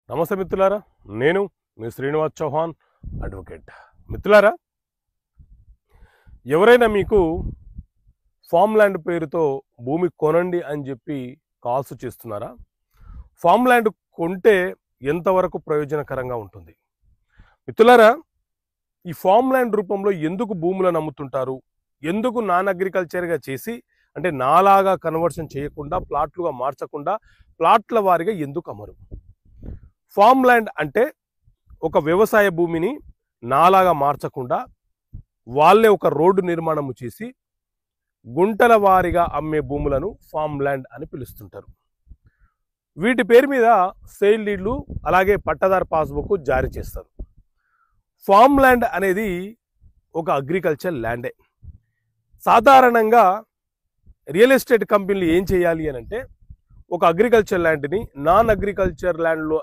నమస్తే మిత్రులారా, నేను మీ శ్రీనివాస్ చౌహాన్ అడ్వకేట్. మిత్రులారా, ఎవరైనా మీకు ఫామ్ ల్యాండ్ పేరుతో భూమి కొనండి అని చెప్పి కాల్స్ చేస్తున్నారా? ఫామ్ ల్యాండ్ కొంటే ఎంతవరకు ప్రయోజనకరంగా ఉంటుంది? మిత్రులారా, ఈ ఫామ్ ల్యాండ్ రూపంలో ఎందుకు భూములను అమ్ముతుంటారు? ఎందుకు నాన్ అగ్రికల్చర్గా చేసి, అంటే నాలాగా కన్వర్షన్ చేయకుండా, ప్లాట్లుగా మార్చకుండా ప్లాట్ల వారిగా ఎందుకు అమ్మరు? ఫామ్ ల్యాండ్ అంటే ఒక వ్యవసాయ భూమిని నాలాగా మార్చకుండా వాళ్ళే ఒక రోడ్డు నిర్మాణము చేసి గుంటల వారిగా అమ్మే భూములను ఫామ్ ల్యాండ్ అని పిలుస్తుంటారు. వీటి పేరు మీద సేల్ డీడ్లు అలాగే పట్టాదారు పాస్బుక్ జారీ చేస్తారు. ఫామ్ ల్యాండ్ అనేది ఒక అగ్రికల్చర్ ల్యాండే. సాధారణంగా రియల్ ఎస్టేట్ కంపెనీలు ఏం చేయాలి అని అంటే, ఒక అగ్రికల్చర్ ల్యాండ్ని నాన్ అగ్రికల్చర్ ల్యాండ్లో